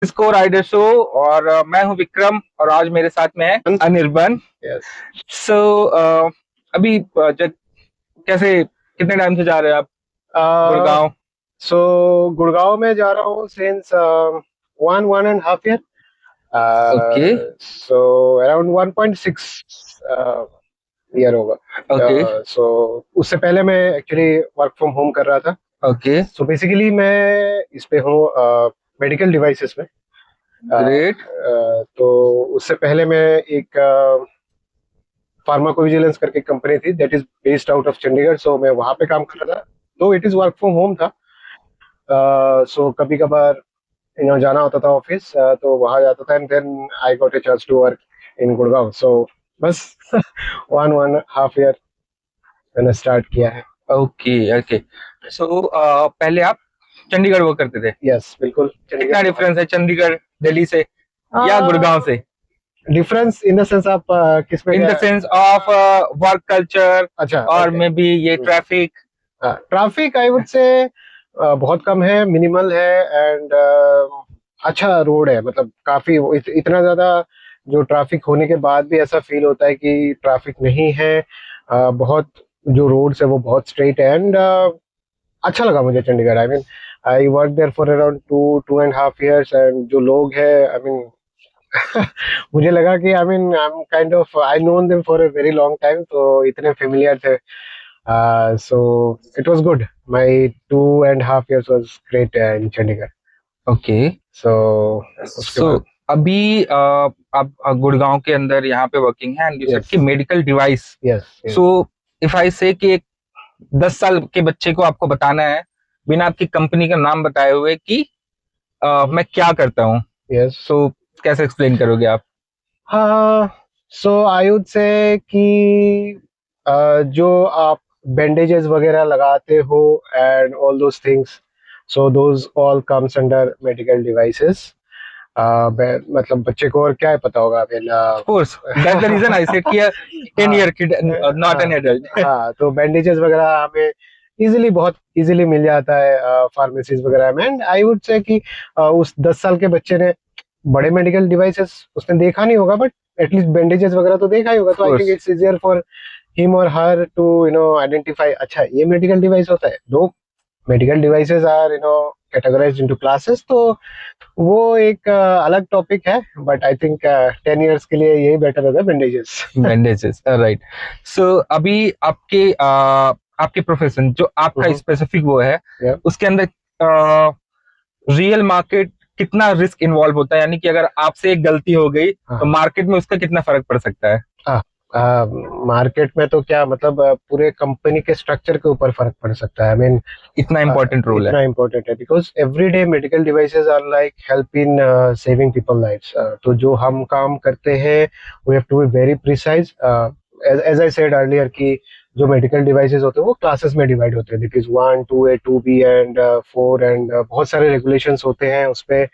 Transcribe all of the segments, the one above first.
इसको rider show. और मैं हूँ विक्रम और आज मेरे साथ में है अनिर्बन। यस। सो अभी कैसे कितने टाइम से जा रहे हैं आप गुड़गांव? सो गुड़गांव में जा रहा हूँ since 1.5 year. Okay so around 1.6 year होगा। ओके सो उससे पहले मैं एक्चुअली वर्क फ्रॉम होम कर रहा था। ओके सो बेसिकली मैं इस पे हूँ मेडिकल डिवाइसेस में। ग्रेट। तो उससे पहले मैं एक फार्माकोविजिलेंस करके कंपनी थी that is based out of Chandigarh. So मैं वहां पे काम कर रहा था, तो it is work from home था। सो कभी कभार जाना होता था ऑफिस, तो वहां जाता था and then I got a chance to work in Gurgaon. So बस 1.5 year मैंने स्टार्ट किया है। Okay okay. सो पहले आप चंडीगढ़ वो करते थे। यस, बिल्कुल चंडीगढ़ कितना से डिफरेंस है चंडीगढ़ दिल्ली से या गुड़गांव बाहर। से? डिफरेंस इन द सेंस आप किस में इन द क्या? सेंस ऑफ वर्क कल्चर अच्छा, और ओके। मे बी ये ट्रैफिक। ट्रैफिक आई वुड से बहुत कम है, मिनिमल है एंड अच्छा रोड है। मतलब काफी इतना ज्यादा जो ट्रैफिक होने के बाद भी ऐसा फील होता है कि ट्रैफिक नहीं है। बहुत जो रोड्स है वो बहुत स्ट्रेट है एंड अच्छा लगा मुझे Chandigarh. I mean I work there for around 2.5 years and जो लोग हैं आई मीन मुझे लगा कि I mean I am kind of I known them for a very long time, तो इतने फेमिलियर थे। So it was good. My 2.5 years was great in Chandigarh. Okay. So उसके सो बाद अभी आप गुड़गांव के अंदर यहाँ पे वर्किंग है एंड यू सेड yes, कि medical device. yes, yes. So if I से कि एक 10 साल के बच्चे को आपको बताना है बिना आपकी कंपनी का नाम बताए हुए कि मैं क्या करता हूँ, Yes. सो कैसे एक्सप्लेन करोगे आप? हाँ, so I would say कि जो आप bandages वगैरह लगाते हो and all those things, so those all comes under medical devices. मतलब बच्चे को और क्या पता होगा फिर of course that's the reason I said कि 10 ईयर किड नॉट एन हाँ, एडल्ट। हाँ, तो बैंडेजेस वगैरह हमें इजीली, बहुत इजीली मिल जाता है फार्मेसीज वगैरह में एंड आई वुड से कि उस 10 साल के बच्चे ने बड़े मेडिकल डिवाइसेस उसने देखा नहीं होगा, बट एटलीस्ट बैंडेजेस वगैरह तो देखा ही होगा। ऑफ तो I think course it's easier for him और हर टू आइडेंटिफाई, अच्छा ये मेडिकल डिवाइस होता है। दो medical devices are categorized into classes, तो वो एक अलग टॉपिक है, बट आई थिंक 10 years के लिए यही बेटर होगा बैंडेजेस। Bandages right. सो अभी आपके प्रोफेशन जो आपका स्पेसिफिक वो है उसके अंदर रियल मार्केट कितना रिस्क इन्वॉल्व होता है, यानी कि अगर आपसे एक गलती हो गई तो मार्केट में उसका कितना फर्क पड़ सकता है? मार्केट में तो क्या मतलब पूरे कंपनी के स्ट्रक्चर के ऊपर फर्क पड़ सकता है। आई मीन इतना इंपॉर्टेंट रोल है। इतना इम्पोर्टेंट है because everyday medical devices are like help in saving people lives. तो जो हम काम करते हैं we have to be very precise. As I said earlier कि जो मेडिकल डिवाइसेस होते हैं वो क्लासेस में डिवाइड होते हैं, that is 1 2 2B and 4 and बहुत सारे रेगुलेशंस होते हैं उस पे।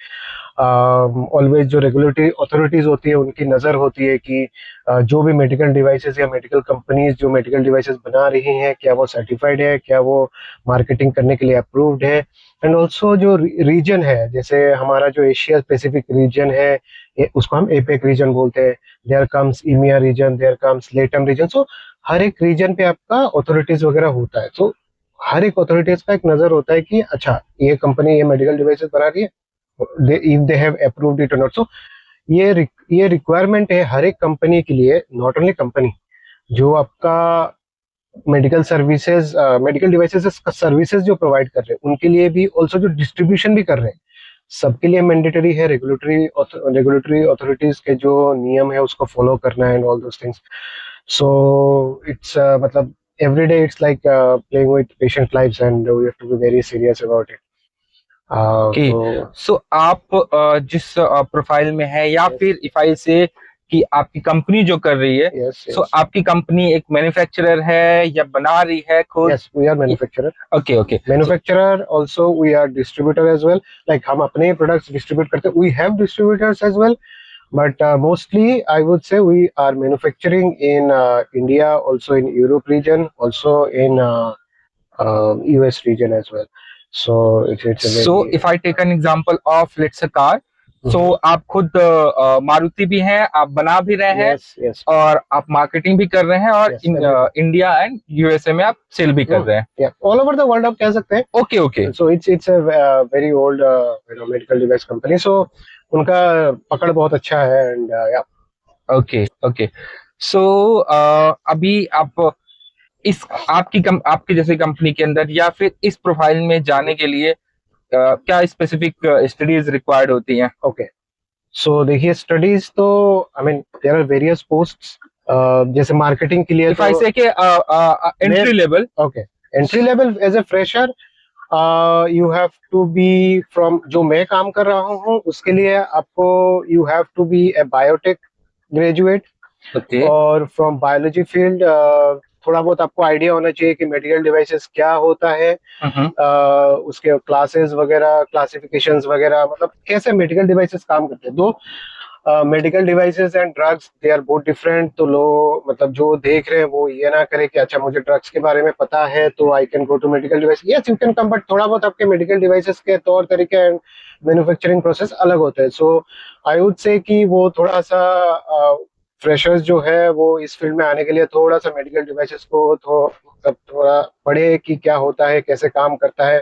ऑलवेज जो रेगुलेटरी अथॉरिटीज होती है उनकी नज़र होती है कि जो भी मेडिकल डिवाइसेस या मेडिकल कंपनीज जो मेडिकल डिवाइसेस बना रही हैं क्या वो सर्टिफाइड है, क्या वो मार्केटिंग करने के लिए अप्रूव्ड है। एंड ऑल्सो जो रीजन है, जैसे हमारा जो एशिया स्पेसिफिक रीजन है उसको हम एपेक रीजन बोलते हैं। There comes EMEA region, there comes LATAM region. So हर एक रीजन पे आपका अथॉरिटीज वगैरह होता है। तो हर एक अथॉरिटीज का एक नजर होता है कि अच्छा ये कंपनी ये मेडिकल डिवाइसेस बना रही है, if they have approved it और नॉट। सो ये रिक्वायरमेंट है हर एक कंपनी के लिए, नॉट ओनली कंपनी जो आपका मेडिकल डिवाइसेस का सर्विसेज जो प्रोवाइड कर रहे हैं उनके लिए भी, ऑल्सो जो डिस्ट्रीब्यूशन भी कर रहे हैं सबके लिए मैंडेटरी है। रेगुलेटरी अथॉरिटीज के जो नियम है उसको फॉलो करना and all those things. So it's मतलब every day it's like playing with patient lives and we have to be very serious about it. Okay. तो सो आप जिस प्रोफाइल में है या yes, फिर इफ आई से कि आपकी कंपनी जो कर रही है, yes, सो yes, आपकी कंपनी एक मैन्युफैक्चरर है या बना रही है खुद? yes, we are manufacturer. Okay okay. Manufacturer also we are distributor as well. Like हम अपने products distribute करते हैं, we have distributors as well, but mostly I would say we are manufacturing in India, also in Europe region, also in US region as well. So it's a so very if I take an example of let's a car, so आप खुद मारुति भी हैं, आप बना भी रहे हैं, yes. और आप मार्केटिंग भी कर रहे हैं, और इंडिया एंड यूएसए में आप सेल भी कर रहे हैं। ऑल ओवर द वर्ल्ड आप कह सकते हैं। Okay okay. So it's a very old medical device company, so उनका पकड़ बहुत अच्छा है। And okay okay. सो अभी आप इस आपकी जैसे कंपनी के अंदर या फिर इस प्रोफाइल में जाने के लिए क्या स्पेसिफिक स्टडीज रिक्वायर्ड होती हैं? ओके, सो देखिए स्टडीज तो I mean there are various posts, जैसे मार्केटिंग के लिए तो से के entry level. Okay, entry level as a fresher you have to be from, जो मैं काम कर रहा हूँ उसके लिए आपको you have to be a biotech graduate, और फ्रॉम बायोलॉजी फील्ड थोड़ा बहुत आपको आइडिया होना चाहिए कि मेडिकल डिवाइसेस क्या होता है, उसके क्लासेस वगैरह, क्लासिफिकेशंस वगैरह, मतलब कैसे मेडिकल डिवाइसेस काम करते हैं। दो medical devices and drugs they are बहुत डिफरेंट, तो लोग मतलब जो देख रहे हैं वो ये ना करे कि अच्छा मुझे ड्रग्स के बारे में पता है तो I can go to medical device. Yes you can come, but थोड़ा बहुत आपके मेडिकल डिवाइसेस के तौर तरीके एंड मैन्युफैक्चरिंग प्रोसेस अलग होते हैं। सो आई वुड से कि वो थोड़ा सा फ्रेशर्स जो है वो इस फील्ड में आने के लिए थोड़ा सा मेडिकल डिवाइसेस को थोड़ा पढ़े कि क्या होता है, कैसे काम करता है,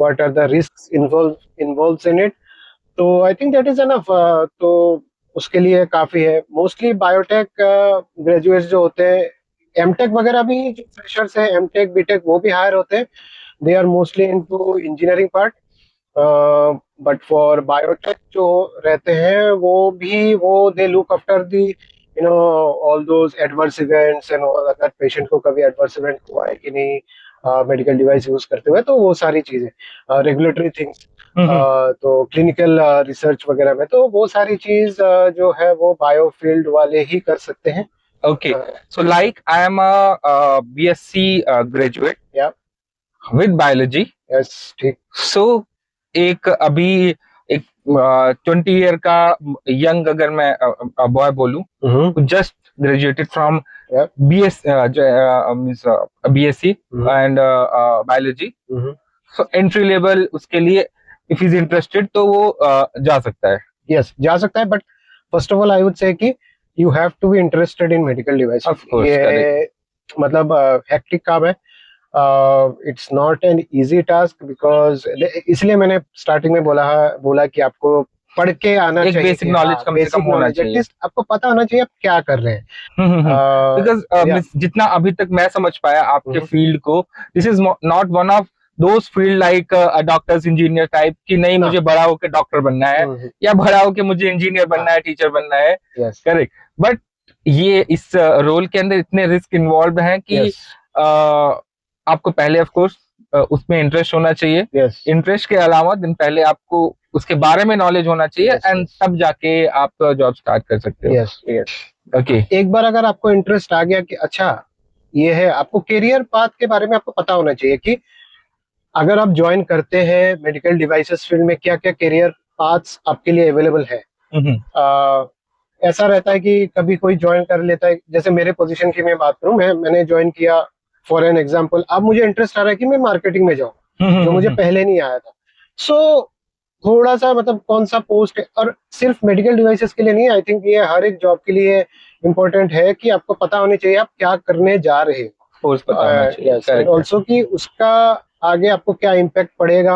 what are the risks involves in it. तो I think that is enough. तो उसके लिए काफी है। मोस्टली बायोटेक ग्रेजुएट्स जो होते हैं, एमटेक वगैरह भी जो फ्रेशर्स है, एमटेक बीटेक वो भी हायर होते हैं, they are mostly into engineering part, but for biotech जो रहते हैं वो they look after the all those adverse events and all, अगर पेशेंट को कभी एडवर्स इवेंट हुआ है कि नहीं मेडिकल डिवाइस यूज करते हुए, तो वो सारी चीजें, रेगुलेटरी थिंग्स, तो क्लिनिकल रिसर्च वगैरह में, तो वो सारी चीज जो है वो बायो फील्ड वाले ही कर सकते हैं। Okay, so like I am a BSc graduate with biology. Yes, ठीक। सो एक अभी एक 20 ईयर का यंग अगर मैं बॉय बोलूं, just graduated from BSc and biology, so entry level उसके लिए इफ इज इंटरेस्टेड तो वो जा सकता है। यस, जा सकता है, but first of all I would say कि you have to be interested in medical device. ये मतलब हेक्टिक काम है, it's not an easy task, because इसलिए मैंने स्टार्टिंग में बोला कि आपको पढ़ के आना चाहिए, बेसिक नॉलेज कम से कम होना चाहिए, एटलीस्ट आपको पता होना चाहिए आप क्या कर रहे हैं। बिकॉज जितना अभी तक मैं समझ पाया आपके फील्ड को, this is not one of those field like doctors engineer type की, नहीं मुझे बड़ा होकर डॉक्टर बनना है या बड़ा होकर मुझे इंजीनियर बनना है, टीचर बनना है, करेक्ट। बट ये इस रोल के अंदर इतने रिस्क इन्वॉल्व हैं कि आपको पहले ऑफ कोर्स उसमें इंटरेस्ट होना चाहिए। इंटरेस्ट के अलावा दिन पहले आपको उसके बारे में नॉलेज होना चाहिए, एंड तब जाके आप जॉब स्टार्ट कर सकते हो। ओके, एक बार अगर आपको इंटरेस्ट आ गया कि अच्छा ये है, आपको करियर पाथ के बारे में आपको पता होना चाहिए कि अगर आप ज्वाइन करते हैं मेडिकल डिवाइसेस फील्ड में क्या क्या करियर पाथ्स आपके लिए अवेलेबल है। ऐसा रहता है कि कभी कोई ज्वाइन कर लेता है, जैसे मेरे पोजीशन की मैं बात करूं, मैंने ज्वाइन किया फॉर एन एग्जांपल, अब मुझे इंटरेस्ट आ रहा है कि मैं मार्केटिंग में जाऊं, जो मुझे पहले नहीं आया था। सो थोड़ा सा मतलब कौन सा पोस्ट है, और सिर्फ मेडिकल डिवाइसेस के लिए नहीं, आई थिंक ये हर एक जॉब के लिए इम्पोर्टेंट है कि आपको पता होनी चाहिए आप क्या करने जा रहे हो, ऑल्सो कि उसका आगे आपको क्या इम्पैक्ट पड़ेगा,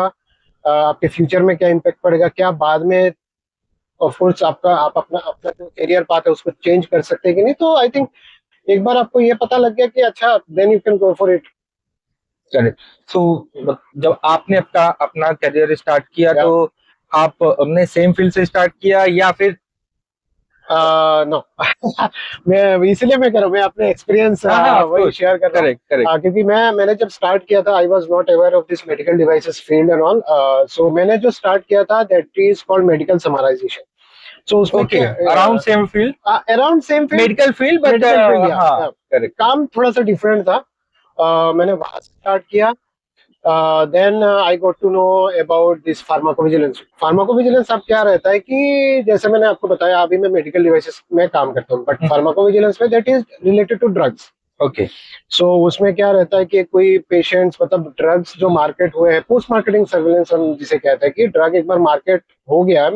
आपके फ्यूचर में क्या इम्पैक्ट पड़ेगा, क्या बाद में ऑफ कोर्स आप अपना जो करियर पाथ है उसको चेंज कर सकते हैं कि नहीं। तो आई थिंक एक बार आपको ये पता लग गया कि अच्छा, then you can go for it. Correct. So जब आपने अपना करियर स्टार्ट किया तो आप अपने सेम फील्ड से स्टार्ट किया या फिर नो मैं इसीलिए मैं कह रहा हूँ, मैं अपने एक्सपीरियंस वही शेयर कर रहा हूँ, क्योंकि मैंने जब स्टार्ट किया था I was not aware of this medical devices field and all. So मैंने जो स्टार्ट किया था that is called medical summarization. So उसमें around same field medical field, but काम थोड़ा सा डिफरेंट था। मैंने वहां स्टार्ट किया, then I got to know about this pharmacovigilance। Pharmacovigilance अब क्या रहता है कि जैसे मैंने आपको बताया अभी मैं मेडिकल डिवाइसेस में काम करता हूँ, बट फार्माकोविजिलेंस में that is related to drugs. Okay, so उसमें क्या रहता है कि कोई पेशेंट्स, मतलब ड्रग्स जो मार्केट हुए हैं, पोस्ट मार्केटिंग सर्विलेंस हम जिसे कहते हैं कि ड्रग एक बार मार्केट हो गया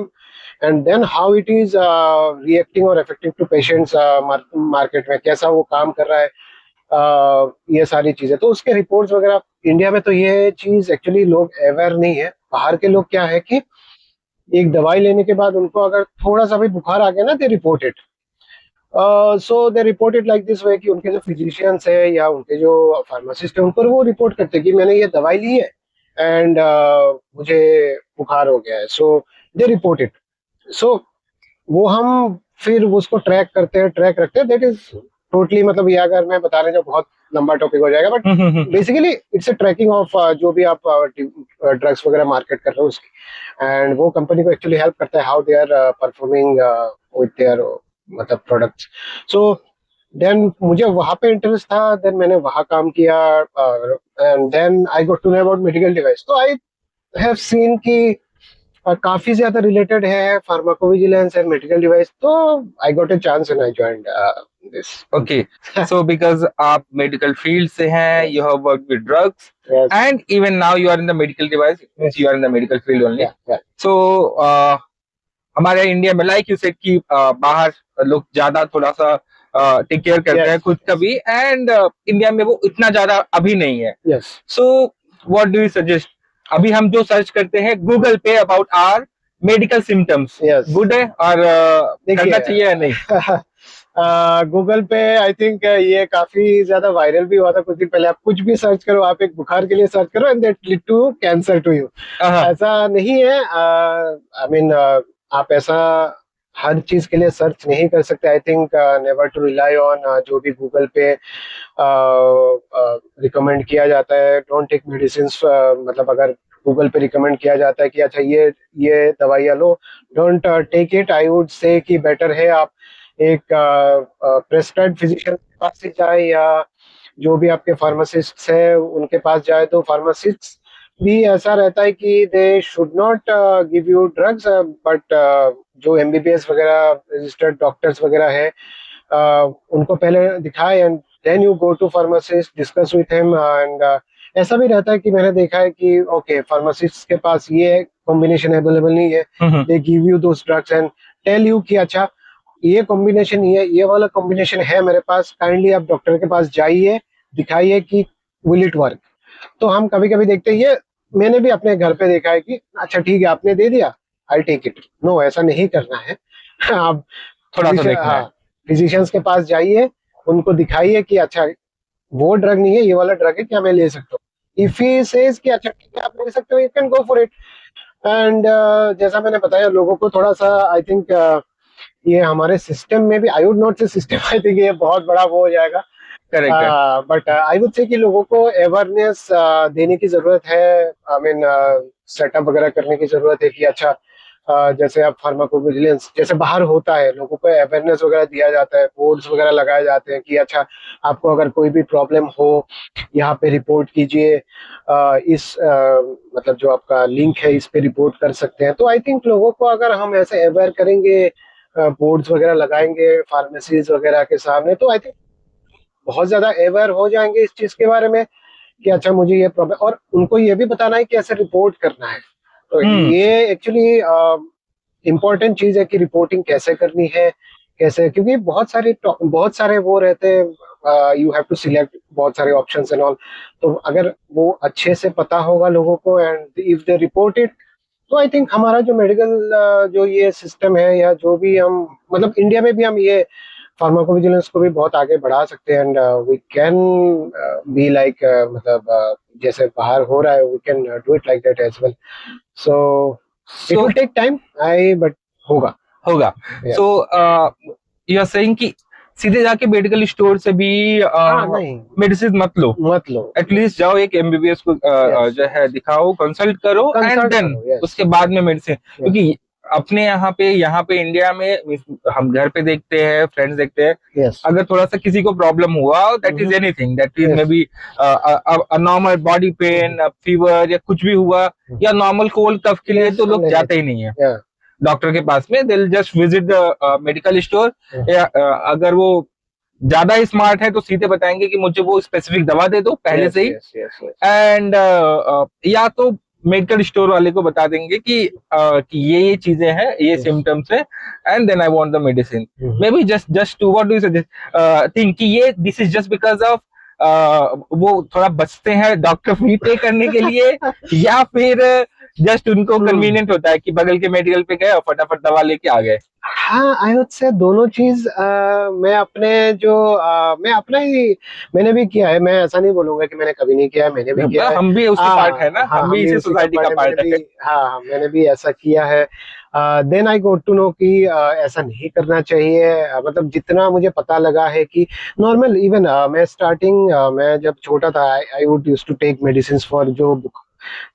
and then how it is reacting और इफेक्टिंग टू पेशेंट्स मार्केट में, कैसा वो काम कर रहा है, ये सारी चीजें। तो उसके रिपोर्ट्स वगैरह, इंडिया में तो ये चीज एक्चुअली लोग अवेयर नहीं है। बाहर के लोग क्या है कि एक दवाई लेने के बाद उनको अगर थोड़ा सा भी बुखार आ गया ना, they report it. So they report it like this way कि उनके जो फिजिशियंस है या उनके जो फार्मासिस्ट है उन पर वो रिपोर्ट करते हैं कि मैंने ये दवाई ली है एंड मुझे बुखार हो गया है, सो दे रिपोर्ट इट। सो वो हम फिर उसको ट्रैक करते हैं, ट्रैक रखते हैं। दैट इज टोटली, मतलब ये अगर मैं बता रहे जो बहुत लंबा टॉपिक हो जाएगा, but basically it's a tracking of जो भी आप ड्रग्स वगैरह मार्केट कर रहे हो उसकी, एंड वो कंपनी को एक्चुअली हेल्प करता है how they are performing with their मतलब प्रोडक्ट्स। सो देन मुझे वहां पे इंटरेस्ट था, देन मैंने वहां काम किया, and then I got to know about medical device. तो आई हैव सीन कि काफी ज्यादा रिलेटेड है फार्माकोविजिलेंस एंड मेडिकल डिवाइस। तो I got a chance and I joined this. Okay, so because आप मेडिकल फील्ड से हैं, you have worked with drugs and even now you are in the medical device, means you are in the medical field only. So हमारे India में like you said कि बाहर लोग ज्यादा थोड़ा सा टेक केयर करते हैं खुद का भी, एंड इंडिया में वो इतना ज्यादा अभी नहीं है। So what do you suggest? अभी हम जो सर्च करते हैं गूगल पे about our medical symptoms, good है और करना चाहिए या नहीं? गूगल पे आई थिंक ये काफी ज्यादा वायरल भी हुआ था कुछ दिन पहले। आप कुछ भी सर्च करो, आप एक बुखार के लिए सर्च करो and that lead to cancer to you. ऐसा नहीं है, आई मीन आप ऐसा हर चीज के लिए सर्च नहीं कर सकते। I think never to rely on जो भी गूगल पे रिकमेंड किया जाता है। डोंट टेक मेडिसिन, मतलब अगर गूगल पे रिकमेंड किया जाता है कि अच्छा ये दवाइयाँ लो, don't take it. I would say कि बेटर है आप एक प्रेस्क्राइब्ड फिजिशियन के पास से जाए या जो भी आपके फार्मासिस्ट है उनके पास जाए। तो फार्मासिस्ट भी ऐसा रहता है कि they should not give you drugs, but जो एमबीबीएस वगैरह रजिस्टर्ड डॉक्टर्स वगैरह है उनको पहले दिखाए and then you go to pharmacist, discuss with him. And ऐसा भी रहता है कि मैंने देखा है कि ओके फार्मासिस्ट के पास ये कॉम्बिनेशन अवेलेबल नहीं है, they give you those drugs and tell you कि अच्छा ये कॉम्बिनेशन, ये वाला कॉम्बिनेशन है मेरे पास, काइंडली आप डॉक्टर के पास जाइए, दिखाइए कि विल इट वर्क। तो हम कभी कभी देखते हैं, ये मैंने भी अपने घर पे देखा है कि अच्छा ठीक है आपने दे दिया, आई टेक इट। नो, ऐसा नहीं करना है। आप थोड़ा सा देखना है। फिजिशियंस के पास जाइए, उनको दिखाइए कि अच्छा वो ड्रग नहीं है, ये वाला ड्रग है, क्या मैं ले सकता हूँ। इफ ही सेज कि अच्छा ठीक है आप ले सकते हो, you can go for it. And जैसा मैंने बताया लोगों को थोड़ा सा आई थिंक ये हमारे सिस्टम में भी, आई वुड नॉट से सिस्टम, आई थिंक ये बहुत बड़ा वो हो जाएगा, बट आई वुड से कि लोगों को अवेयरनेस देने की जरूरत है। आई मीन सेटअप वगैरह करने की जरूरत है कि अच्छा जैसे आप फार्माकोविजिलेंस जैसे बाहर होता है, लोगों को अवेयरनेस वगैरह दिया जाता है, बोर्ड्स वगैरह लगाए जाते हैं कि अच्छा आपको अगर कोई भी प्रॉब्लम हो यहाँ पे रिपोर्ट कीजिए, इस मतलब जो आपका लिंक है इस पे रिपोर्ट कर सकते हैं। तो आई थिंक लोगों को अगर हम ऐसे अवेयर करेंगे, बोर्ड्स वगैरह लगाएंगे फार्मेसीज वगैरह के सामने, तो आई थिंक बहुत ज्यादा अवेयर हो जाएंगे इस चीज के बारे में कि अच्छा मुझे ये प्रॉब्लम, और उनको ये भी बताना है कि ऐसे रिपोर्ट करना है। तो ये एक्चुअली इम्पोर्टेंट चीज है कि रिपोर्टिंग कैसे करनी है, कैसे, क्योंकि बहुत सारे वो रहते हैं, यू हैव टू सिलेक्ट बहुत सारे ऑप्शंस एंड ऑल। तो अगर वो अच्छे से पता होगा लोगों को and if they report it, तो आई थिंक हमारा जो मेडिकल जो ये सिस्टम है या जो भी हम, मतलब इंडिया में भी हम ये फार्माकोविजिलेंस को भी बहुत आगे बढ़ा सकते हैं। And we can be like, मतलब जैसे बाहर हो रहा है, we can do it like that as well. So it will take time, but होगा। सो यू आर सेइंग कि सीधे जाके मेडिकल स्टोर से भी मेडिसिन मत लो, एटलीस्ट जाओ एक एमबीबीएस को जो है दिखाओ, कंसल्ट करो एंड देन उसके बाद में मेडिसिन। क्योंकि अपने यहाँ पे इंडिया में हम घर पे देखते हैं, फ्रेंड्स देखते हैं, अगर थोड़ा सा किसी को प्रॉब्लम हुआ, that is anything, that is may be normal body pain, fever या कुछ भी हुआ या नॉर्मल कोल्ड कफ के लिए तो लोग जाते ही नहीं है डॉक्टर के पास में, they will just visit the medical store. अगर वो ज्यादा स्मार्ट है तो सीधे बताएंगे कि मुझे वो स्पेसिफिक दवा दे दो पहले से ही, एंड या तो मेडिकल स्टोर वाले को बता देंगे कि ये चीजें हैं, ये सिम्टम्स है, and then I want the medicine. Maybe just to what do you suggest think कि ये this is just because of वो थोड़ा बचते हैं डॉक्टर फी पे करने के लिए, या फिर जस्ट उनको कन्वीनियंट होता है कि बगल के मेडिकल पे गए और फटाफट दवा लेके आ गए? हाँ, आई वुड से दोनों चीज। मैं अपने जो मैं अपना ही मैंने भी किया है, मैं ऐसा नहीं बोलूंगा कि मैंने कभी नहीं किया है, मैंने भी किया है। हम भी उसके पार्ट है ना, हाँ, हम भी इसी सोसाइटी का पार्ट है। हाँ, मैंने भी ऐसा किया है। Then I got to know कि ऐसा नहीं करना चाहिए। मतलब जितना मुझे पता लगा है कि नॉर्मल, इवन मैं स्टार्टिंग मैं जब छोटा था, I would use to take medicine for जो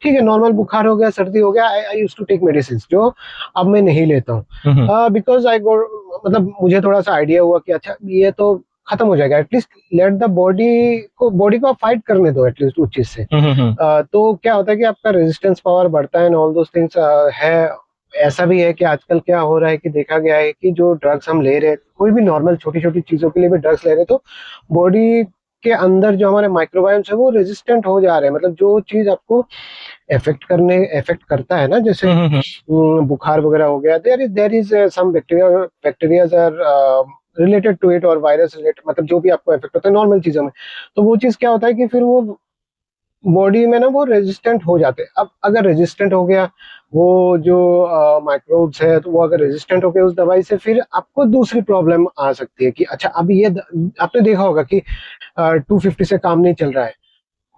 ठीक है, नॉर्मल बुखार हो गया, सर्दी हो गया, आई यूज टू टेक मेडिसिन, जो अब मैं नहीं लेता हूँ। बिकॉज आई गो मतलब मुझे थोड़ा सा आइडिया हुआ कि अच्छा ये तो खत्म हो जाएगा, एटलीस्ट लेट द बॉडी को फाइट करने दो एटलीस्ट उस चीज से। तो क्या होता है कि आपका रेजिस्टेंस पावर बढ़ता है एंड ऑल दोस थिंग्स है। ऐसा भी है कि आजकल क्या हो रहा है कि देखा गया है कि जो ड्रग्स हम ले रहे हैं, कोई भी नॉर्मल छोटी छोटी चीजों के लिए भी ड्रग्स ले रहे हैं, तो बॉडी के अंदर जो हमारे माइक्रोबायोम्स है वो रेजिस्टेंट हो जा रहे हैं। मतलब जो चीज आपको इफेक्ट करता है ना, जैसे बुखार वगैरह हो गया, there is some bacterias are related to it, और वायरस रिलेटेड, मतलब जो भी आपको इफेक्ट होता है नॉर्मल चीजों में, तो वो चीज क्या होता है कि फिर वो बॉडी में ना वो रेजिस्टेंट हो जाते हैं। अब अगर रेजिस्टेंट हो गया वो जो माइक्रोब्स है, तो वो अगर रेजिस्टेंट हो गए उस दवाई से, फिर आपको दूसरी प्रॉब्लम आ सकती है कि अच्छा अब ये आपने देखा होगा कि 250 से काम नहीं चल रहा है,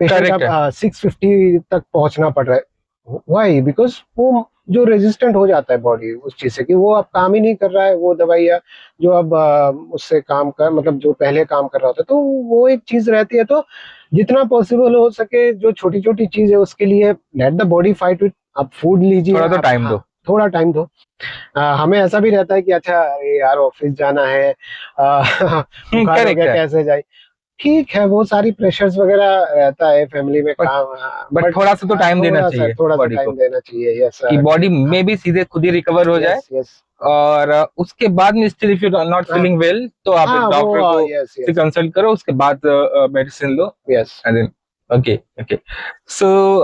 पेशेंट अब 650 तक पहुंचना पड़ रहा है। वाई? बिकॉज वो जो रेजिस्टेंट हो जाता है बॉडी उस चीज से, कि वो अब काम ही नहीं कर रहा है, वो दवाई या जो अब उससे काम कर, मतलब जो पहले काम कर रहा होता है, तो वो एक चीज रहती है। तो जितना पॉसिबल हो सके जो छोटी छोटी चीज है उसके लिए let the body fight with. आप फूड लीजिए, थोड़ा तो टाइम दो, थोड़ा टाइम दो। हमें ऐसा भी रहता है कि अच्छा अरे यार ऑफिस जाना है, बुखार हो गया कैसे जाए, ठीक है, वो सारी प्रेशर्स वगैरह रहता है फैमिली में काम, बट थोड़ा सा तो टाइम देना चाहिए, थोड़ा सा टाइम देना चाहिए, यस, कि बॉडी में भी सीधे खुद ही रिकवर हो जाए। यस, और उसके बाद में still if you are not feeling well, तो आप एक डॉक्टर को से कंसल्ट करो, उसके बाद मेडिसिन लो। Yes, okay okay. सो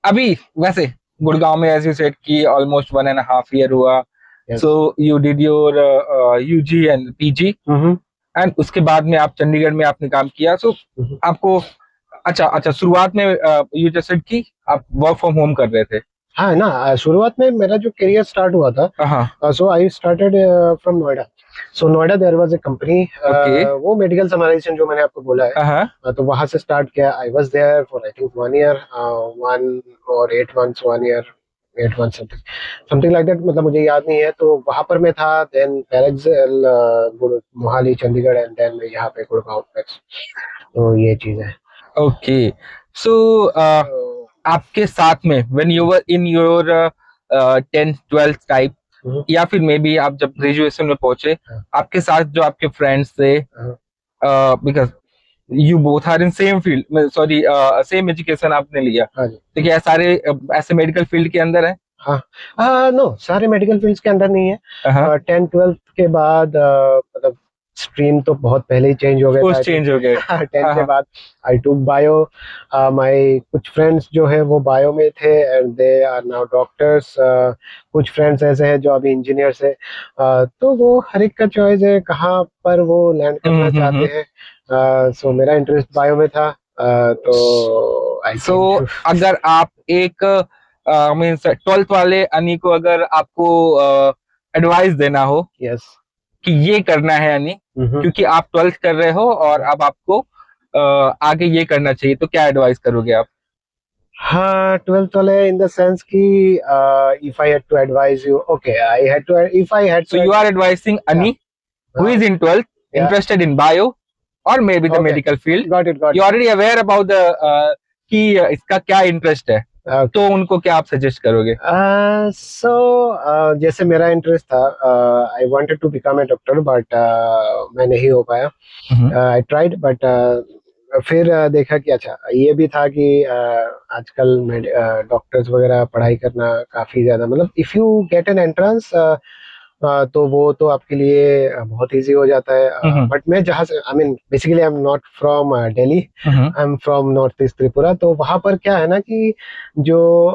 अभी वैसे गुड़गांव में एज यू सेड कि ऑलमोस्ट 1.5 ईयर हुआ, so you did your UG and PG, and उसके बाद में आप चंडीगढ़ में आपने काम किया। सो आपको अच्छा शुरुआत में यू जस्ट सेड कि आप वर्क फ्रॉम होम कर रहे थे। हाँ ना, शुरुआत में मेरा जो करियर स्टार्ट हुआ था, so I started from Noida. So Noida there was a company, वो मेडिकल समराइजेशन जो मैंने आपको बोला है, तो वहां से स्टार्ट किया। I was there for I think 1 year, 1 और 8 months, 1 year 8 months, something like that, मतलब मुझे याद नहीं है। तो वहां पर मैं था, then Parexel, Mohali, Chandigarh, and then मैं यहाँ पे गुड़गांव पे। तो ये चीज है। ओके, सो आपके साथ में when you were in your 10th 12th type, या फिर मे बी आप जब ग्रेजुएशन में पहुंचे, आपके साथ जो आपके फ्रेंड्स थे, because you both are in same field, sorry same education आपने लिया, तो क्या सारे ऐसे मेडिकल फील्ड के अंदर है? हाँ, नो, सारे मेडिकल फील्ड्स के अंदर नहीं है। 10th 12th के बाद मतलब स्ट्रीम तो बहुत पहले ही चेंज हो गया था, चेंज हो गए। 10th के बाद आई टूक बायो। माय कुछ फ्रेंड्स जो है वो बायो में थे and they are now doctors. कुछ फ्रेंड्स ऐसे हैं जो अभी इंजीनियर्स है। तो वो हर एक का चॉइस है कहाँ पर वो लैंड करना चाहते हैं। सो मेरा इंटरेस्ट बायो में था, तो अगर आप एक मींस 12th वाले अनी को अगर आपको एडवाइस देना हो, यस, कि ये करना है यानी, क्योंकि आप 12th कर रहे हो और अब आपको आगे ये करना चाहिए, तो क्या एडवाइस करोगे आप? हाँ, 12th वाले इन द सेंस कि if I had to advise you, okay, if I had to. So you are advising Ani, who is in 12th, interested in bio or maybe the medical field. Got it. You already aware about the कि इसका क्या interest है, तो उनको क्या आप suggest करोगे? जैसे मेरा इंटरेस्ट था, I wanted to become a doctor, but मैं नहीं हो पाया। आई ट्राइड, बट फिर देखा कि अच्छा ये भी था कि आजकल डॉक्टर्स वगैरह पढ़ाई करना काफी ज्यादा, मतलब if you get an entrance तो वो तो आपके लिए बहुत इजी हो जाता है। बट मैं जहाँ से, I mean basically I am not from Delhi, I am from north east Tripura. तो वहाँ पर क्या है ना कि जो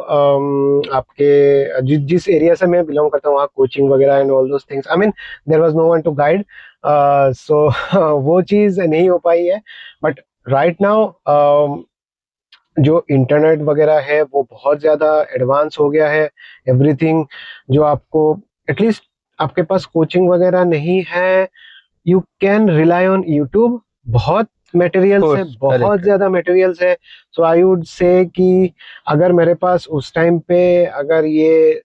आपके जिस एरिया से मैं बिलोंग करता हूँ, वहाँ कोचिंग वगैरह and all those things, I mean there was no one to guide, so वो चीज़ नहीं हो पाई है। बट राइट नाउ जो इंटरनेट वगैरह है वो बहुत ज़्यादा एडवांस हो गया है। एवरीथिंग जो आपको, एटलीस्ट आपके पास कोचिंग वगैरह नहीं है, you can rely on YouTube. बहुत मटेरियल्स है, बहुत ज़्यादा मटेरियल्स है। सो आई वुड से कि अगर मेरे पास उस टाइम पे अगर ये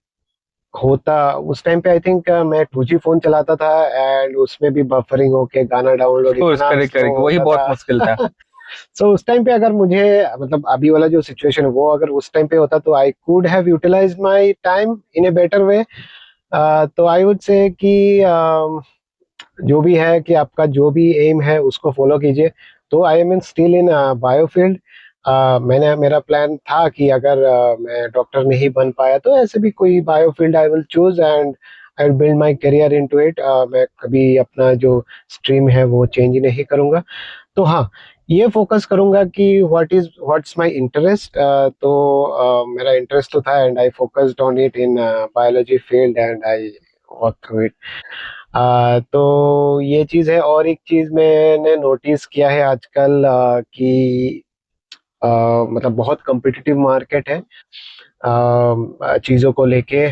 होता, उस टाइम पे आई थिंक मैं 2G फोन चलाता था एंड उसमें भी बफरिंग होके गाना डाउनलोड इतना स्लो वही होता बहुत था। मुश्किल था। सो उस टाइम पे अगर मुझे, मतलब अभी वाला जो सिचुएशन है वो अगर उस टाइम पे होता तो I could have utilized my time in a better way. तो आई वुड से कि जो भी है कि आपका जो भी एम है उसको फॉलो कीजिए। तो I am in still in biofield. मैंने, मेरा प्लान था कि अगर मैं डॉक्टर नहीं बन पाया तो ऐसे भी कोई biofield I will choose and I will build my career into it. मैं कभी अपना जो स्ट्रीम है वो चेंज नहीं करूंगा। तो हाँ, ये फोकस करूंगा कि व्हाट्स माय इंटरेस्ट। तो मेरा इंटरेस्ट तो था and I focused on it in biology field and I work through it. तो ये चीज़ है। और एक चीज़ मैंने नोटिस किया है आजकल कि मतलब बहुत कम्पिटिटिव मार्केट है चीज़ों को लेके।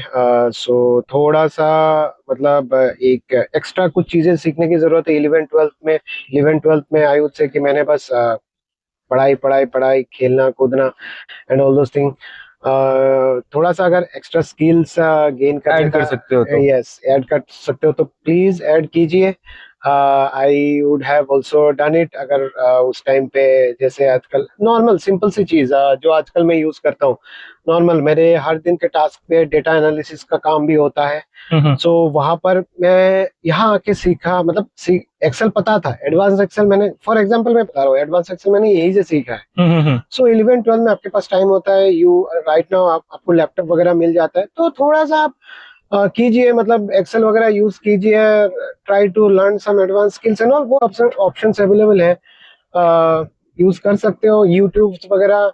सो थोड़ा सा मतलब एक एक्स्ट्रा कुछ चीज़ें सीखने की ज़रूरत है 11th 12th में। 11th 12th में आई वुड से कि मैंने बस पढ़ाई पढ़ाई पढ़ाई, खेलना कूदना एंड ऑल दोस थिंग। थोड़ा सा अगर एक्स्ट्रा स्किल्स गेन करने ऐड का, कर सकते हो तो। यस ऐड कर सकते हो तो प्लीज ऐड कीजिए। I would have also done it अगर उस टाइम पे, जैसे आजकल नॉर्मल सिंपल सी चीज जो आजकल मैं यूज करता हूँ, नॉर्मल मेरे हर दिन के टास्क पे डेटा एनालिसिस का काम भी होता है। सो वहां पर मैं यहाँ आके सीखा, मतलब एक्सेल पता था, एडवांस एक्सेल मैंने, फॉर एग्जांपल मैं बता रहा हूँ, एडवांस एक्सेल मैंने यही से सीखा है। सो 11th 12th में आपके पास टाइम होता है, यू राइट नाउ आपको लैपटॉप वगैरह मिल जाता है, तो थोड़ा सा आप कीजिए, मतलब एक्सेल वगैरह यूज कीजिए, try to learn some advance skills and all. वो ऑप्शंस अवेलेबल है, यूज कर सकते हो। यूट्यूब वगैरह,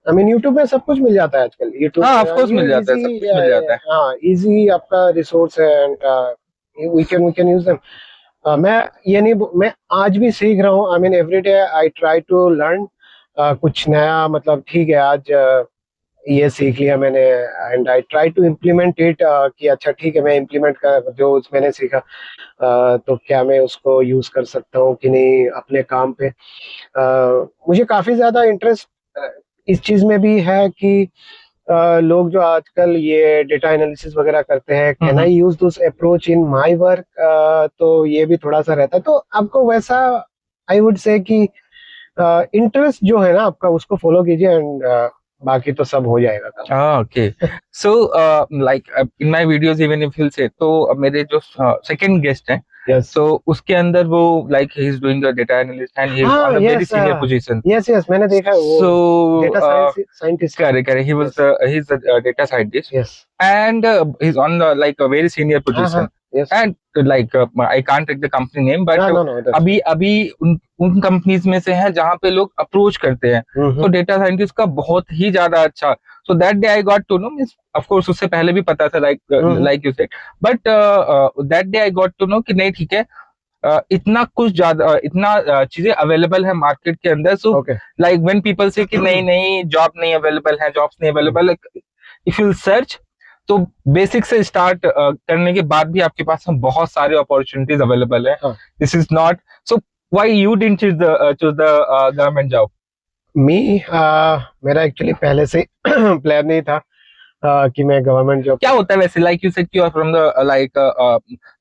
आई मीन यूट्यूब में सब कुछ मिल जाता है आजकल। यूट्यूब हाँ ऑफ कोर्स मिल जाता है, सब इजी, कुछ मिल जाता है। हाँ इजी आपका रिसोर्स है and we can use them. मैं ये नहीं, मैं आज भी सीख रहा हूँ। I mean every day I try to learn कुछ नया। मतलब ठीक है, आज ये सीख लिया मैंने and I try to implement it, कि अच्छा ठीक है मैं इम्प्लीमेंट कर जो मैंने सीखा, तो क्या मैं उसको यूज कर सकता हूँ कि नहीं अपने काम पे। मुझे काफी ज्यादा इंटरेस्ट इस चीज में भी है कि लोग जो आजकल ये डेटा एनालिसिस वगैरह करते हैं, can I use this approach in my work. तो ये भी थोड़ा सा रहता है, तो आपको वैसा आई वुड से कि इंटरेस्ट जो है ना आपका उसको फॉलो कीजिए एंड बाकी तो सब हो जाएगा काम। Okay so like in my videos even if you से, तो मेरे जो सेकंड गेस्ट हैं, यस, तो उसके अंदर वो like he is doing the data analyst and he is हाँ on a very yes, senior position. Yes yes मैंने देखा है वो So, data scientist. correct, correct. Yes He's a data scientist, yes, and he's on like a very senior हाँ हाँ position. Yes, And like I can't take the company name, but हाँ no no that's, अभी अभी उन companies में से है जहाँ पे लोग अप्रोच करते हैं, तो डेटा साइंटिस्ट का बहुत ही ज्यादा अच्छा। So that day I got to know, means of course उससे पहले भी पता था, like you said, but that day I got to know कि नहीं ठीक है, इतना कुछ ज्यादा, इतना चीजें अवेलेबल है मार्केट के अंदर। So okay, like when people से कि नहीं नहीं जॉब नहीं अवेलेबल है, जॉब्स नहीं अवेलेबल, इफ यू सर्च, तो बेसिक से स्टार्ट करने के बाद भी आपके पास हम बहुत सारे अपॉर्चुनिटीज अवेलेबल है। This is not so why you didn't choose the government job? Me, मेरा एक्चुअली पहले से प्लान नहीं था कि मैं गवर्नमेंट जॉब। क्या होता है वैसे, like you said, you are from the like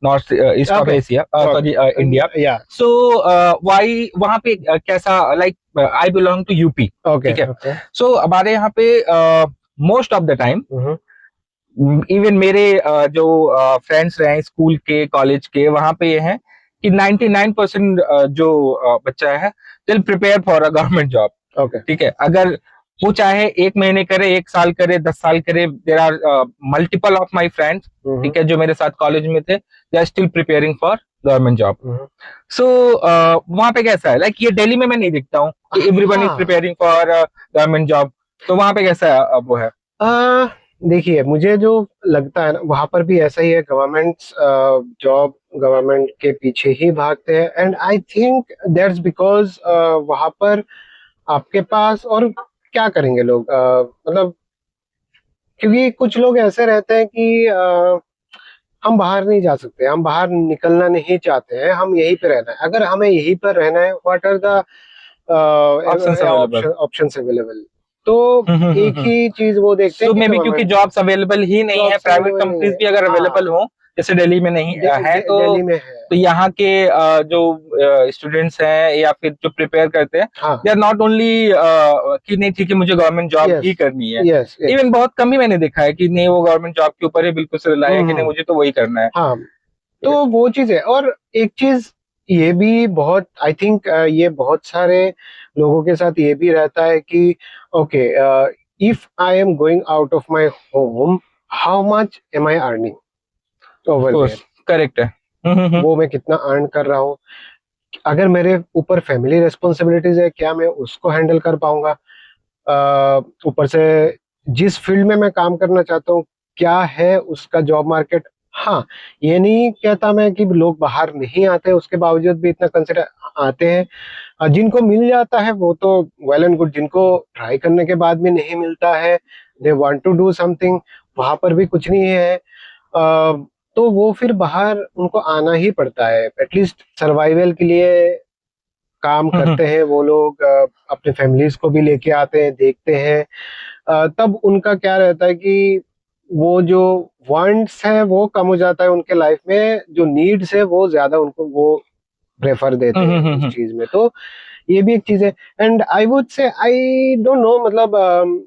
north east of Okay. Asia, sorry India, या सो व्हाई वहां पे कैसा, like I belong to UP, okay ठीक है, ओके, सो हमारे यहाँ पे most of the time, even मेरे जो फ्रेंड्स रहे स्कूल के कॉलेज के, वहां पे ये है कि 99% जो बच्चा है, दिल prepare for a government job, okay, ठीक है। अगर वो चाहे 1 महीने करे, 1 साल करे, 10 साल करे, there are multiple of my friends, ठीक है, जो मेरे साथ कॉलेज में थे, they are still preparing for government job. So वहां पे कैसा है, लाइक ये दिल्ली में मैं नहीं देखता हूँ कि everyone is preparing for government job, तो वहां पे कैसा वो है? देखिए, मुझे जो लगता है ना, वहां पर भी ऐसा ही है, गवर्नमेंट जॉब गवर्नमेंट के पीछे ही भागते हैं, and I think that's because वहां पर आपके पास और क्या करेंगे लोग, मतलब क्योंकि कुछ लोग ऐसे रहते हैं कि हम बाहर नहीं जा सकते, हम बाहर निकलना नहीं चाहते हैं, हम यहीं पे रहना है। अगर हमें यहीं पर रहना है, what are the options available, तो एक ही चीज वो देखते हैं मे बी क्योंकि जॉब्स अवेलेबल ही नहीं है, प्राइवेट कंपनीज भी अगर अवेलेबल हो, जैसे दिल्ली में नहीं है, तो दिल्ली में है, तो यहाँ के जो स्टूडेंट्स हैं या फिर जो प्रिपेयर करते हैं, दे आर नॉट ओनली कि नहीं ठीक है मुझे गवर्नमेंट जॉब ही करनी है, इवन बहुत कम ही मैंने देखा है कि नहीं वो गवर्नमेंट जॉब के ऊपर ही बिल्कुल से रिलाय है कि नहीं मुझे तो वही करना है। हाँ, तो वो चीज है। और एक चीज ये भी बहुत, आई थिंक ये बहुत सारे लोगों के साथ ये भी रहता है कि okay, if I am going out of my home, how much am I earning over there, correct है, वो मैं कितना अर्न कर रहा हूँ, अगर मेरे ऊपर फैमिली रिस्पॉन्सिबिलिटीज है, क्या मैं उसको हैंडल कर पाऊंगा, ऊपर से जिस फील्ड में मैं काम करना चाहता हूँ क्या है उसका जॉब मार्केट। हाँ, ये नहीं कहता मैं कि लोग बाहर नहीं आते, उसके बावजूद भी इतना कंसिडर आते हैं। जिनको मिल जाता है वो तो वेल एंड गुड, जिनको ट्राई करने के बाद भी नहीं मिलता है, they want to do something, वहां पर भी कुछ नहीं है, तो वो फिर बाहर उनको आना ही पड़ता है, एटलीस्ट सर्वाइवल के लिए काम करते हैं वो लोग, अपने फैमिलीज को भी लेके आते हैं, देखते हैं, तब उनका क्या रहता है कि वो जो वांट्स है वो कम हो जाता है उनके लाइफ में, जो नीड्स है वो ज्यादा उनको वो प्रेफर देते हैं उस चीज में। तो ये भी एक चीज है। एंड आई वुड से, आई डोंट नो, मतलब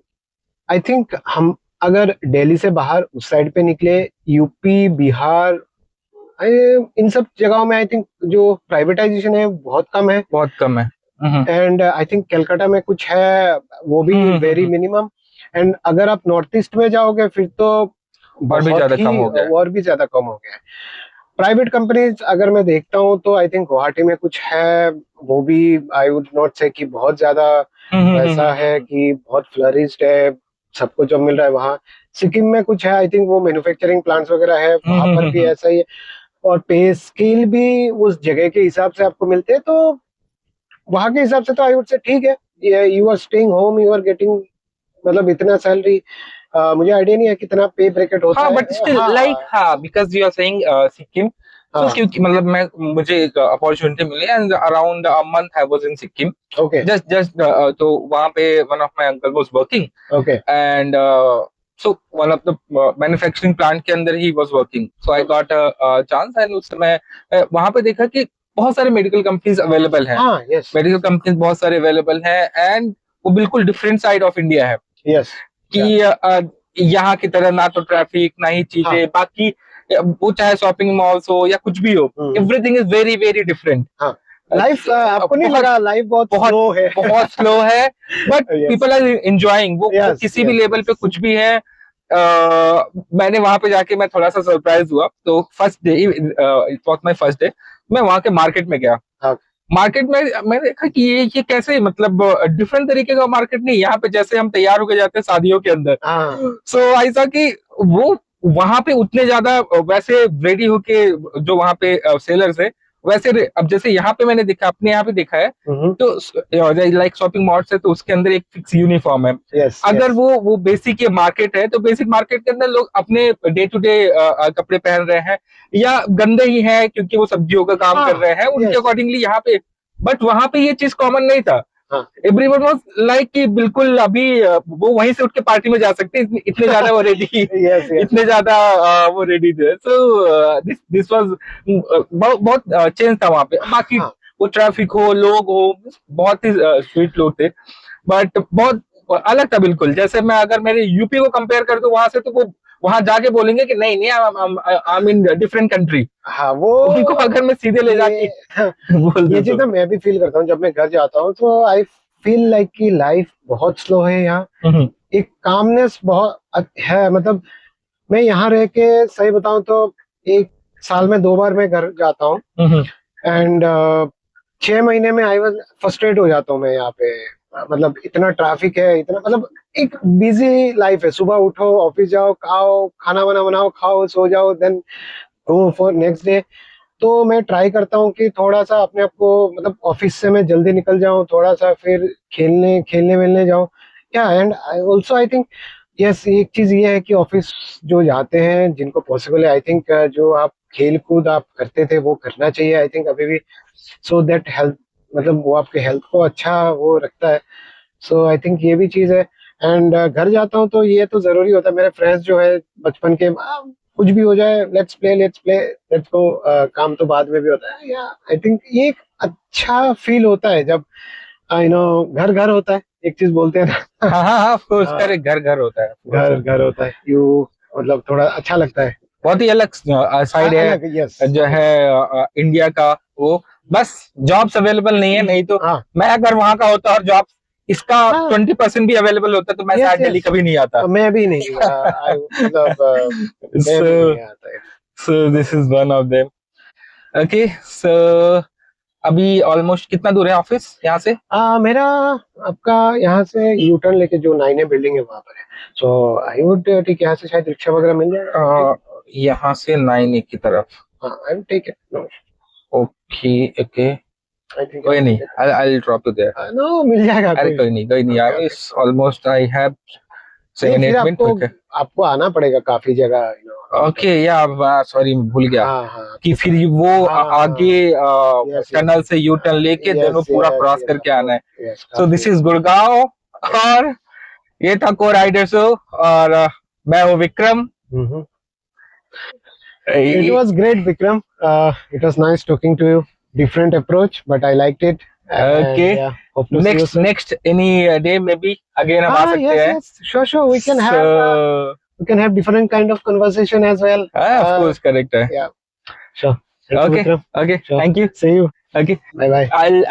आई थिंक हम अगर दिल्ली से बाहर उस साइड पे निकले, यूपी, बिहार, इन सब जगहों में आई थिंक जो प्राइवेटाइजेशन है बहुत कम है, बहुत कम है। एंड आई थिंक कलकत्ता में कुछ है, वो भी वेरी मिनिमम। एंड अगर आप नॉर्थ ईस्ट में जाओगे फिर तो और भी ज्यादा कम हो गया, और भी ज्यादा कम हो गया है। प्राइवेट कंपनीज अगर मैं देखता हूँ तो आई थिंक गुवाहाटी में कुछ है, वो भी आई वुड नॉट से कि बहुत ज्यादा ऐसा है कि बहुत फ्लरिश्ड है, सबको जॉब मिल रहा है वहाँ। सिक्किम में कुछ है, आई थिंक वो मैन्युफैक्चरिंग प्लांट्स वगैरह है, वहां पर भी ऐसा ही है, और पे स्केल भी उस जगह के हिसाब से आपको मिलते हैं, तो वहां के हिसाब से तो आई वुड से ठीक है, you are staying home, you are getting, मतलब इतना सैलरी, मुझे आइडिया नहीं है कितना पे ब्रैकेट होता है, but still like, because you are saying Sikkim, तो क्योंकि मतलब मुझे एक अपॉर्चुनिटी मिली and around a month I was in Sikkim, okay, just तो वहां पे one of my uncle was working, okay, and so one of the manufacturing plant के अंदर ही was working, so I got a chance, and उस समय वहां पे देखा कि बहुत सारे मेडिकल कंपनीज अवेलेबल हैं, मेडिकल कंपनीज बहुत सारे अवेलेबल हैं, एंड वो बिल्कुल डिफरेंट साइड ऑफ इंडिया है, यस, कि यहाँ की तरह ना तो ट्रैफिक ना ही चीजें, बाकी वो चाहे शॉपिंग मॉल्स हो या कुछ भी हो, everything is very very different. Life आपको नहीं लगा लाइफ बहुत स्लो है? बहुत स्लो है, बट पीपल आर एंजॉयिंग, वो किसी भी लेवल पे कुछ भी है। मैंने वहां पे जाके मैं थोड़ा सा सरप्राइज हुआ, तो first day, it was my first day, मैं वहां के मार्केट में गया, मार्केट में मैंने देखा कि ये कैसे, मतलब डिफरेंट तरीके का मार्केट नहीं, यहाँ पे जैसे हम तैयार होके जाते हैं शादियों के अंदर, सो ऐसा कि वो वहां पे उतने ज्यादा वैसे रेडी होके जो वहां पे सेलर्स है वैसे, अब जैसे यहाँ पे मैंने देखा, अपने यहाँ पे देखा है, तो लाइक शॉपिंग मॉल्स है तो उसके अंदर एक फिक्स यूनिफॉर्म है, अगर वो बेसिक ये मार्केट है तो बेसिक मार्केट के अंदर लोग अपने डे टू डे कपड़े पहन रहे हैं, या गंदे ही है क्योंकि वो सब्जियों का काम कर रहे हैं उनके अकॉर्डिंगली यहाँ पे, बट वहां पे ये चीज कॉमन नहीं था, एवरीवन वाज लाइक कि बिल्कुल अभी वो वहीं से उठ के पार्टी में जा सकते हैं, इतने ज्यादा वो रेडी इतने ज्यादा वो रेडी थे, सो दिस वाज बहुत चेंज था वहां पे, बाकी वो ट्रैफिक हो, लोग हो, बहुत ही स्वीट लोग थे, बट बहुत अलग था बिल्कुल, जैसे मैं अगर मेरे यूपी को कंपेयर कर दूं वहां से, तो वो वहां जाके बोलेंगे कि नहीं I am in different country, हाँ, वो उनको अगर मैं सीधे ले जाके ये चीज मैं भी फील करता हूँ जब मैं घर जाता हूँ, तो आई फील लाइक कि लाइफ बहुत स्लो है यहाँ, एक कामनेस बहुत है। मतलब मैं यहाँ रह के सही बताऊं तो एक साल में 2 बार मैं घर जाता हूँ, एंड 6 महीने में आई वाज फ्रस्ट्रेट हो जाता हूँ मैं यहाँ पे। मतलब इतना ट्रैफिक है, इतना मतलब एक बिजी लाइफ है। सुबह उठो, ऑफिस जाओ, खाओ, खाना वाना बनाओ, खाओ, सो जाओ, then go for next day. तो मैं ट्राई करता हूँ कि थोड़ा सा अपने आप को, मतलब ऑफिस से मैं जल्दी निकल जाऊँ, थोड़ा सा फिर खेलने खेलने वेलने जाऊँ। या and I also I think yes, एक चीज ये है कि ऑफिस जो जाते हैं जिनको पॉसिबल है, आई थिंक जो आप खेल कूद आप करते थे वो करना चाहिए आई थिंक अभी भी, सो दैट हेल्थ, मतलब वो आपके हेल्थ को अच्छा वो रखता है। सो आई थिंक ये भी चीज है। एंड घर जाता हूँ तो ये तो जरूरी होता है। मेरे फ्रेंड्स जो है बचपन के, कुछ भी हो जाए, लेट्स प्ले लेट्स गो, काम तो बाद में भी होता है। या आई थिंक ये एक अच्छा फील होता है जब यू नो घर घर होता है, एक चीज बोलते हैं ना। हाँ हाँ ऑफ कोर्स, हाँ, करे घर घर होता है घर घर होता है, यू मतलब थोड़ा अच्छा लगता है। बहुत ही अलग साइड अलग, है यस। जो है इंडिया का। वो बस जॉब्स अवेलेबल नहीं है, नहीं तो हाँ मैं अगर वहां का होता और जॉब इसका हाँ, 20% भी अवेलेबल होता तो मैं यस शायद दिल्ली यस। कभी नहीं आता। मैं भी नहीं, मतलब मैं भी so नहीं आता है। so this is one of them. Okay, so अभी ऑलमोस्ट कितना दूर है ऑफिस यहाँ से? मेरा आपका यहाँ से यू टर्न लेके जो 9A बिल्डिंग है वहां पर है। सो आई वुड टेक, यहाँ से शायद रिक्शा वगैरह मिल जाएगा। यहाँ से 9A की तरफ? हाँ, I would take it. Okay okay, I think कोई नहीं, I'll drop you there. No, मिल जाएगा। अरे कोई नहीं यार, इस ऑलमोस्ट आई हैव नहीं, 7-8 फिर मिनट। आपको ओके आपको आना पड़ेगा काफी जगह, ओके, या सॉरी भूल गया हाँ हाँ कि फिर वो आगे यस टनल से यू टर्न लेके दोनों पूरा क्रॉस करके आना है। Yes. So this is Gurgaon, और ये था को राइडर शो, और मैं हूँ Vikram. It was great, Vikram. It was nice talking to you. Different approach, but I liked it. And, Okay. yeah, hope to see you soon. Next any day में भी again हम आ सकते yes, हैं। yes, sure. We can have different kind of conversation as well. Of course, correct है। Yeah, sure. Thank you, okay Vikram. Okay, Sure. Thank you. See you. Okay, Bye bye. I